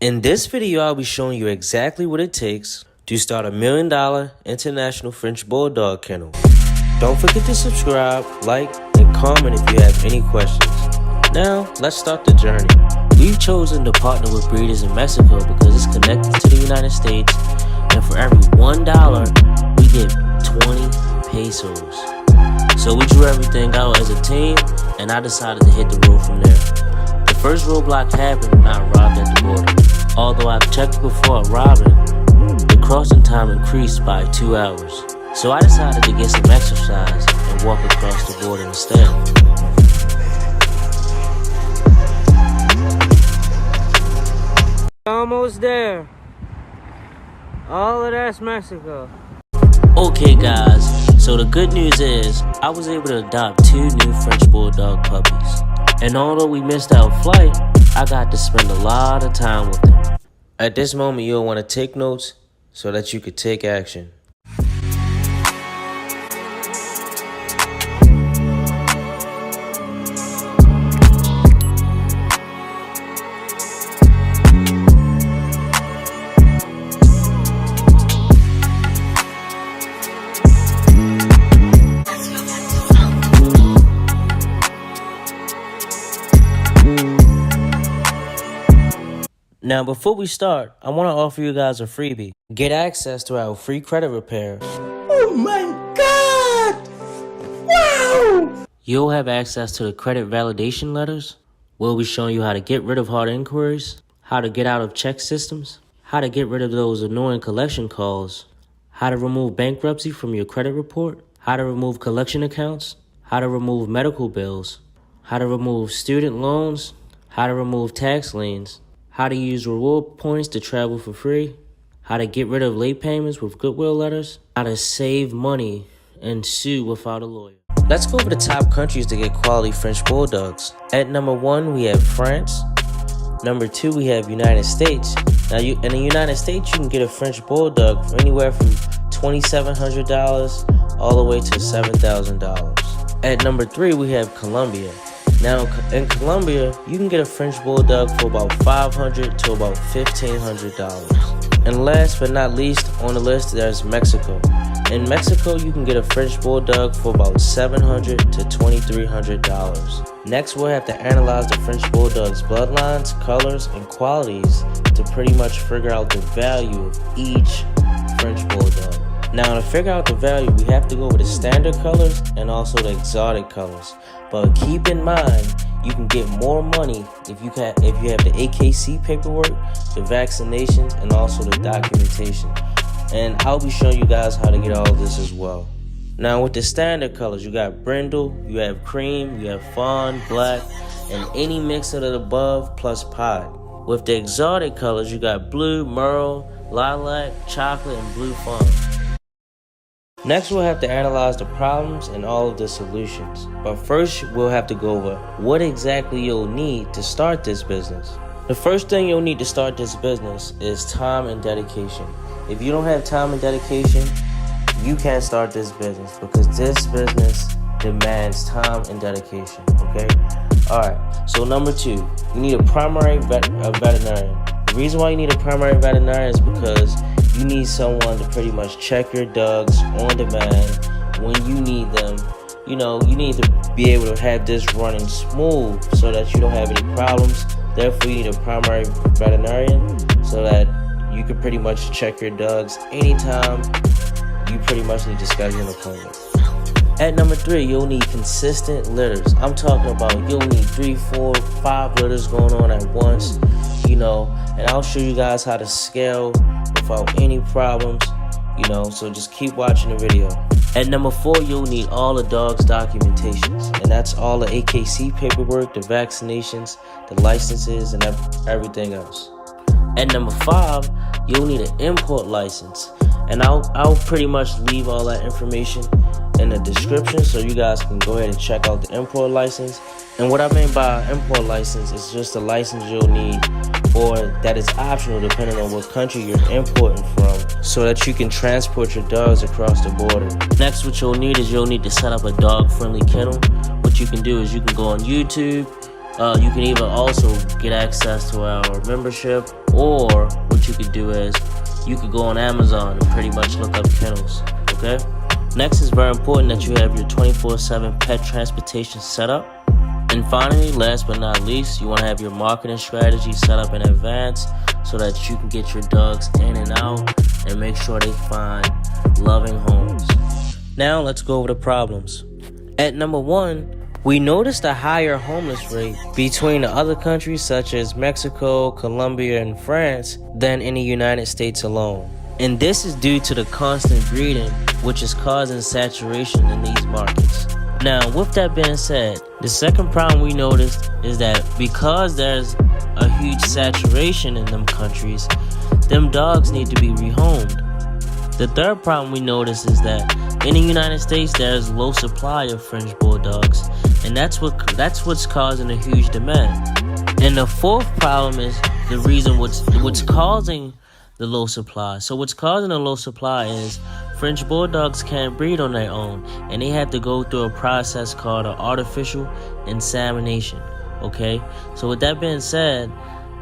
In this video, I'll be showing you exactly what it takes to start a $1 million international French Bulldog kennel. Don't forget to subscribe, like, and comment if you have any questions. Now, let's start the journey. We've chosen to partner with breeders in Mexico because it's connected to the United States, and for every $1, we get 20 pesos. So we drew everything out as a team, and I decided to hit the road from there. The first roadblock happened when I arrived at the border. Although I've checked before arriving, the crossing time increased by 2 hours. So I decided to get some exercise and walk across the border instead. Almost there. All of that's Mexico. Okay guys, so the good news is I was able to adopt 2 new French Bulldog puppies. And although we missed our flight, I got to spend a lot of time with them. At this moment, you'll want to take notes so that you could take action. Now, before we start, I want to offer you guys a freebie. Get access to our free credit repair. Oh my God! Wow! You'll have access to the credit validation letters. We'll be showing you how to get rid of hard inquiries, how to get out of check systems, how to get rid of those annoying collection calls, how to remove bankruptcy from your credit report, how to remove collection accounts, how to remove medical bills, how to remove student loans, how to remove tax liens, how to use reward points to travel for free, how to get rid of late payments with goodwill letters, how to save money and sue without a lawyer. Let's go over the top countries to get quality French Bulldogs. At number 1, we have France. Number 2, we have United States. Now, in the United States, you can get a French Bulldog for anywhere from $2,700 all the way to $7,000. At number 3, we have Colombia. Now, in Colombia, you can get a French Bulldog for about $500 to about $1,500. And last but not least on the list, there's Mexico. In Mexico, you can get a French Bulldog for about $700 to $2,300. Next, we'll have to analyze the French Bulldog's bloodlines, colors, and qualities to pretty much figure out the value of each French Bulldog. Now, to figure out the value, we have to go over the standard colors and also the exotic colors. But keep in mind, you can get more money if you have the AKC paperwork, the vaccinations, and also the documentation. And I'll be showing you guys how to get all of this as well. Now, with the standard colors, you got brindle, you have cream, you have fawn, black, and any mix of the above plus pied. With the exotic colors, you got blue, merle, lilac, chocolate, and blue fawn. Next, we'll have to analyze the problems and all of the solutions. But first, we'll have to go over what exactly you'll need to start this business. The first thing you'll need to start this business is time and dedication. If you don't have time and dedication, you can't start this business because this business demands time and dedication, okay? Alright, so number 2, you need a primary veterinarian. The reason why you need a primary veterinarian is because you need someone to pretty much check your dogs on demand when you need them. You know, you need to be able to have this running smooth so that you don't have any problems. Therefore, you need a primary veterinarian so that you can pretty much check your dogs anytime you pretty much need to schedule an appointment. At number 3, you'll need consistent litters. I'm talking about you'll need 3, 4, 5 litters going on at once, you know, and I'll show you guys how to scale without any problems, you know, so just keep watching the video. At number 4, you'll need all the dog's documentations, and that's all the AKC paperwork, the vaccinations, the licenses, and everything else. At number 5, you'll need an import license, and I'll pretty much leave all that information in the description so you guys can go ahead and check out the import license. And what I mean by import license is just a license you'll need, or that is optional depending on what country you're importing from, so that you can transport your dogs across the border. Next, what you'll need is you'll need to set up a dog-friendly kennel. What you can do is you can go on YouTube You can either also get access to our membership, or what you could do is you could go on Amazon and pretty much look up kennels, okay? Next, it's very important that you have your 24/7 pet transportation set up. And finally, last but not least, you want to have your marketing strategy set up in advance so that you can get your dogs in and out and make sure they find loving homes. Now, let's go over the problems. At number 1, we noticed a higher homeless rate between the other countries such as Mexico, Colombia, and France than in the United States alone. And this is due to the constant breeding, which is causing saturation in these markets. Now, with that being said, the second problem we noticed is that because there's a huge saturation in them countries, them dogs need to be rehomed. The third problem we noticed is that in the United States, there's low supply of French Bulldogs, and that's what's causing a huge demand. And the fourth problem is the reason what's causing the low supply. So what's causing the low supply is French Bulldogs can't breed on their own, and they have to go through a process called an artificial insemination, okay? So with that being said,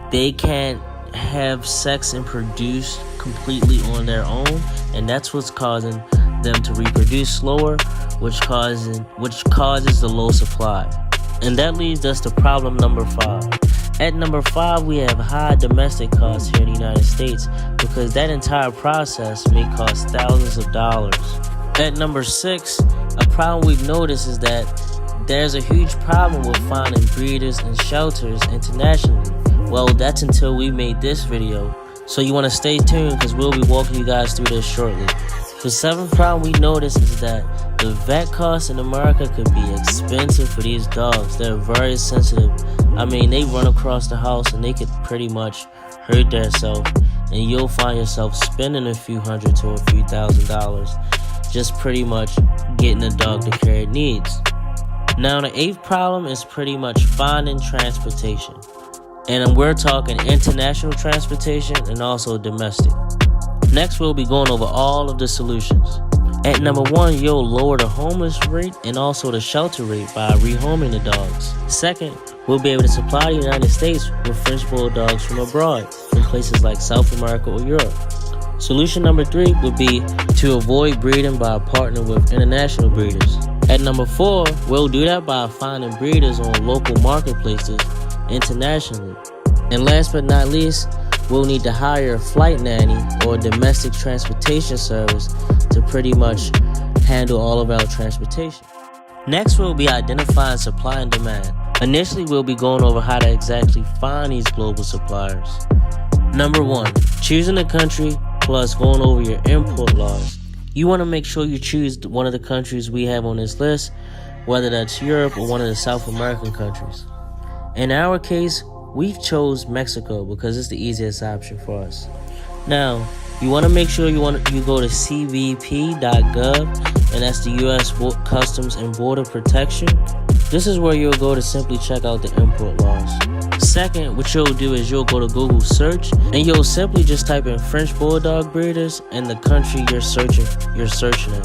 they can't have sex and produce completely on their own, and that's what's causing them to reproduce slower, which causes the low supply. And that leads us to problem number 5. At number 5, we have high domestic costs here in the United States because that entire process may cost thousands of dollars. At number 6, a problem we've noticed is that there's a huge problem with finding breeders and shelters internationally. Well, that's until we made this video. So you want to stay tuned because we'll be walking you guys through this shortly. The 7th problem we noticed is that the vet costs in America could be expensive for these dogs. They're very sensitive. I mean, they run across the house and they could pretty much hurt themselves, and you'll find yourself spending a few hundred to a few $1,000s just pretty much getting the dog the care it needs. Now, the 8th problem is pretty much finding transportation. And we're talking international transportation and also domestic. Next, we'll be going over all of the solutions. At number 1, you'll lower the homeless rate and also the shelter rate by rehoming the dogs. Second, we'll be able to supply the United States with French Bulldogs from abroad, from places like South America or Europe. Solution number 3 would be to avoid breeding by partnering with international breeders. At number 4, we'll do that by finding breeders on local marketplaces internationally. And last but not least, we'll need to hire a flight nanny or a domestic transportation service to pretty much handle all of our transportation. Next, we'll be identifying supply and demand. Initially, we'll be going over how to exactly find these global suppliers. Number 1, choosing a country plus going over your import laws. You want to make sure you choose one of the countries we have on this list, whether that's Europe or one of the South American countries. In our case, we've chose Mexico because it's the easiest option for us. Now, you want to make sure you go to cbp.gov, and that's the U.S. Customs and Border Protection. This is where you'll go to simply check out the import laws. Second, what you'll do is you'll go to Google search, and you'll simply just type in French Bulldog breeders and the country you're searching in.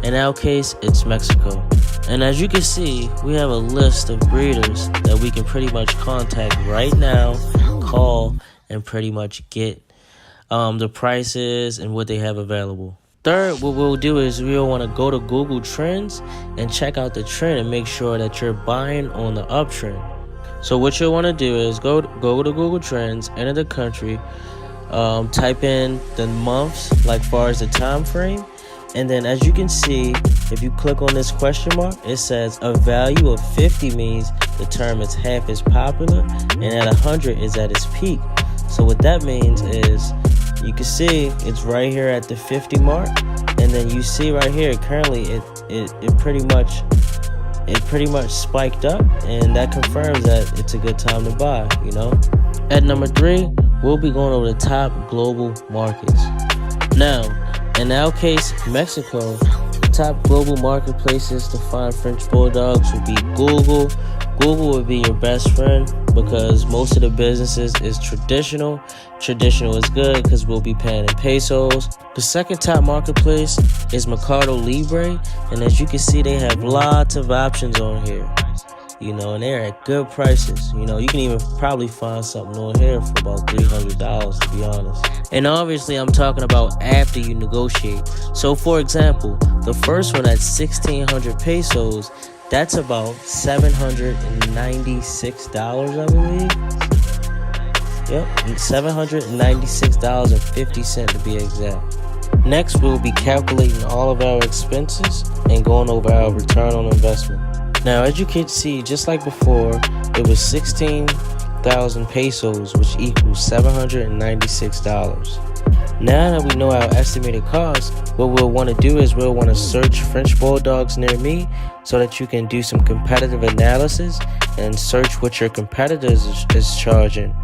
In our case, it's Mexico. And as you can see, we have a list of breeders that we can pretty much contact right now, call, and pretty much get the prices and what they have available. Third, what we'll do is we'll want to go to Google Trends and check out the trend and make sure that you're buying on the uptrend. So what you'll want to do is go to Google Trends, enter the country, type in the months, like far as the time frame, and then as you can see, if you click on this question mark, it says a value of 50 means the term is half as popular, and at 100 is at its peak. So what that means is you can see it's right here at the 50 mark, and then you see right here currently it pretty much spiked up, and that confirms that it's a good time to buy, you know. At number 3, we'll be going over the top global markets. Now, in our case, Mexico, the top global marketplaces to find French Bulldogs would be Google. Google would be your best friend because most of the businesses is traditional. Traditional is good because we'll be paying in pesos. The second top marketplace is Mercado Libre, and as you can see, they have lots of options on here. you know, and they're at good prices. You know, you can even probably find something on here for about $300, to be honest. And obviously, I'm talking about after you negotiate. So, for example, the first one at 1,600 pesos, that's about $796, I believe. Yep, $796.50 to be exact. Next, we'll be calculating all of our expenses and going over our return on investment. Now, as you can see, just like before, it was 16,000 pesos, which equals $796. Now that we know our estimated cost, what we'll want to do is we'll want to search French Bulldogs near me so that you can do some competitive analysis and search what your competitors is charging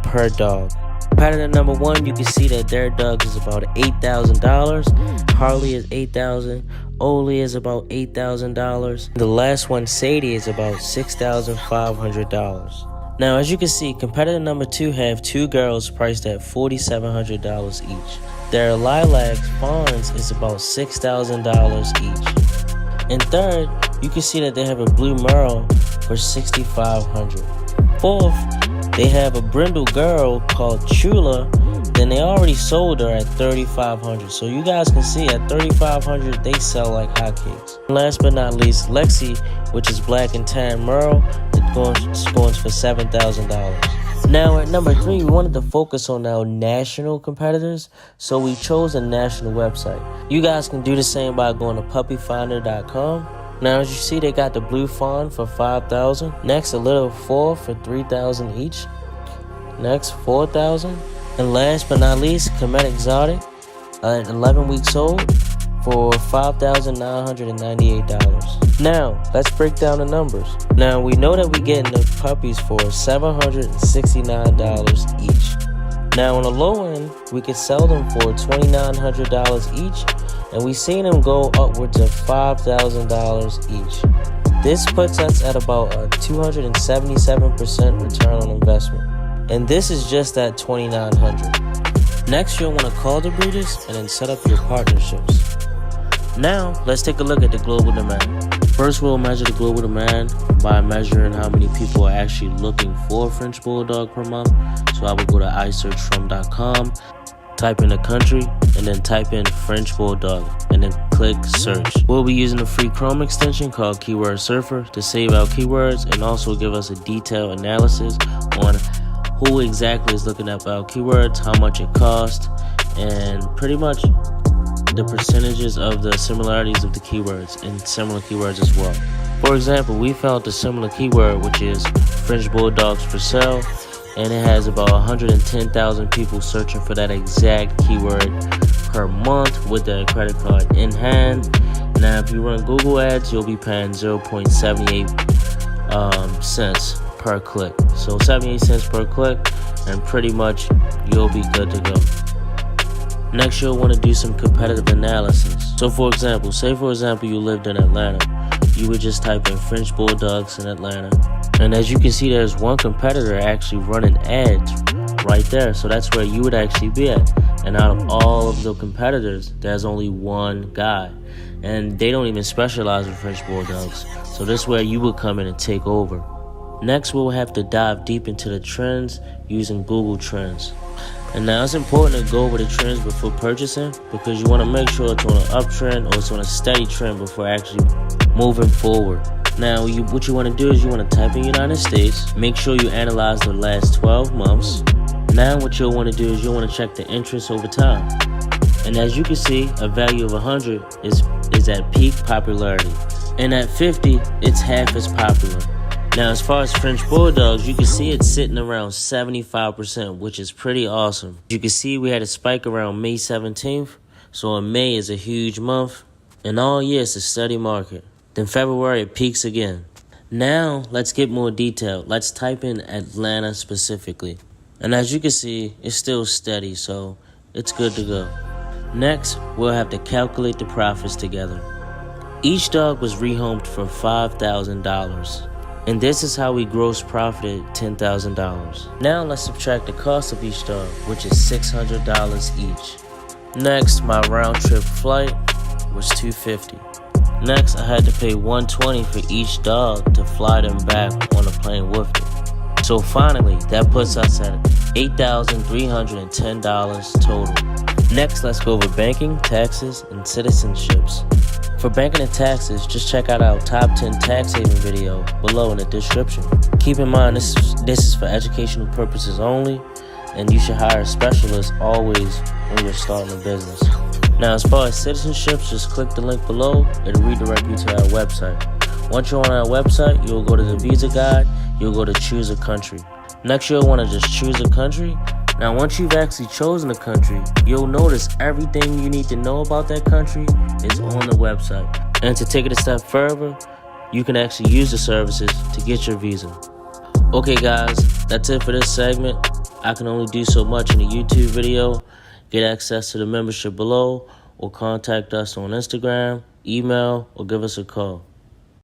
per dog. Competitor number 1, you can see that their dogs is about $8,000. Harley is $8,000. Oli is about $8,000. The last one, Sadie, is about $6,500. Now, as you can see, competitor number 2 have 2 girls priced at $4,700 each. Their lilac fawns is about $6,000 each. And third, you can see that they have a blue merle for $6,500. Fourth, they have a brindle girl called Chula. Then they already sold her at $3,500. So you guys can see at $3,500 they sell like hotcakes. Last but not least, Lexi, which is black and tan merle, it's going for $7,000. Now at number 3, we wanted to focus on our national competitors, so we chose a national website. You guys can do the same by going to puppyfinder.com. Now as you see, they got the blue fawn for $5,000. Next, a little four for $3,000 each. Next, $4,000. And last but not least, Comet Exotic, 11 weeks old, for $5,998. Now, let's break down the numbers. Now, we know that we're getting the puppies for $769 each. Now, on the low end, we could sell them for $2,900 each, and we seen them go upwards of $5,000 each. This puts us at about a 277% return on investment. And this is just at $2,900. Next, you'll want to call the breeders and then set up your partnerships. Now, let's take a look at the global demand. First, we'll measure the global demand by measuring how many people are actually looking for a French Bulldog per month. So I would go to iSearchFrom.com, type in the country, and then type in French Bulldog, and then click search. We'll be using a free Chrome extension called Keyword Surfer to save our keywords and also give us a detailed analysis on who exactly is looking up our keywords, how much it costs, and pretty much the percentages of the similarities of the keywords and similar keywords as well. For example, we found the similar keyword, which is French Bulldogs for sale, and it has about 110,000 people searching for that exact keyword per month with their credit card in hand. Now, if you run Google ads, you'll be paying 0.78 cents per click. So 78 cents per click, and pretty much you'll be good to go. Next, you'll want to do some competitive analysis. So for example, you lived in Atlanta. You would just type in French Bulldogs in Atlanta. And as you can see, there's one competitor actually running ads right there. So that's where you would actually be at. And out of all of the competitors, there's only one guy. And they don't even specialize in French Bulldogs. So this is where you would come in and take over. Next, we'll have to dive deep into the trends using Google Trends. And now it's important to go over the trends before purchasing, because you want to make sure it's on an uptrend or it's on a steady trend before actually moving forward. Now, what you want to do is you want to type in United States, make sure you analyze the last 12 months. Now what you'll want to do is you'll want to check the interest over time. And as you can see, a value of 100 is at peak popularity. And at 50, it's half as popular. Now, as far as French Bulldogs, you can see it's sitting around 75%, which is pretty awesome. You can see we had a spike around May 17th. So in May is a huge month. And all year it's a steady market. Then February it peaks again. Now, let's get more detailed. Let's type in Atlanta specifically. And as you can see, it's still steady, so it's good to go. Next, we'll have to calculate the profits together. Each dog was rehomed for $5,000. And this is how we gross profited $10,000. Now let's subtract the cost of each dog, which is $600 each. Next, my round trip flight was $250. Next, I had to pay $120 for each dog to fly them back on a plane with it. So finally, that puts us at $8,310 total. Next, let's go over banking, taxes, and citizenships. For banking and taxes, just check out our top 10 tax haven video below in the description. Keep in mind, this is for educational purposes only, and you should hire a specialist always when you're starting a business. Now, as far as citizenships, just click the link below. It'll redirect you to our website. Once you're on our website, you'll go to the visa guide. You'll go to choose a country. Next, you'll want to just choose a country. Now, once you've actually chosen a country, you'll notice everything you need to know about that country is on the website. And to take it a step further, you can actually use the services to get your visa. Okay, guys, that's it for this segment. I can only do so much in a YouTube video. Get access to the membership below, or contact us on Instagram, email, or give us a call.